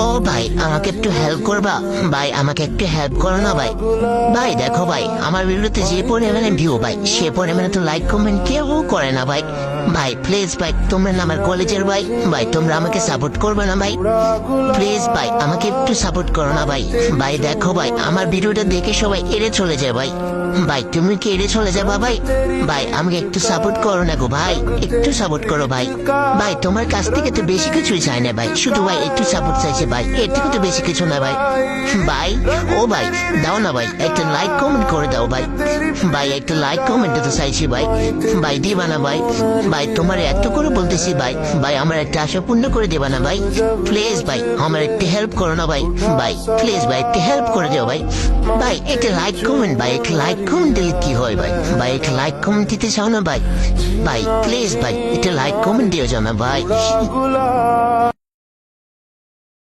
ও ভাই আমাকে একটু হেল্প করবা ভাই, আমাকে একটু হেল্প করো না ভাই। ভাই দেখো ভাই, আমার ভিডিওতে যে পরিমাণে ভিউ ভাই, সে পরিমাণে তো লাইক কমেন্ট কেউ করে না ভাই। ভাই প্লিজ ভাই, তোমরা না আমার কলেজের ভাই, ভাই তোমরা আমাকে সাপোর্ট করবে না ভাই? প্লিজ ভাই আমাকে একটু সাপোর্ট করো না ভাই। ভাই দেখো ভাই, আমার ভিডিওটা দেখে সবাই এড়ে চলে যায় ভাই। ভাই তুমি কি এড়ে চলে যাবা ভাই? ভাই আমাকে একটু সাপোর্ট করো না গো ভাই, একটু সাপোর্ট করো ভাই। ভাই তোমার কাছ থেকে তো বেশি কিছুই চাই না ভাই, শুধু ভাই একটু সাপোর্ট চাইছে ভাই, এর থেকে তো বেশি কিছু না ভাই। ভাই ও ভাই দাও না ভাই, একটা লাইক কমেন্ট করে দাও ভাই। ভাই একটা লাইক কমেন্ট তো চাইছি ভাই, ভাই দিবা না ভাই? ভাই তোমার এত করে বলতেছি ভাই, ভাই আমার একটা আশা পূর্ণ করে দেবা না ভাই? প্লিজ ভাই আমার একটু হেল্প করো না ভাই। ভাই প্লিজ ভাই একটু হেল্প করে দিও ভাই। ভাই একটা লাইক কমেন্ট, ভাই একটা লাইক কমেন্ট দিলে কি হয় ভাই? ভাই একটা লাইক কমেন্ট দিতে চাও না ভাই? ভাই প্লিজ ভাই একটা লাইক কমেন্ট দিও জানা ভাই।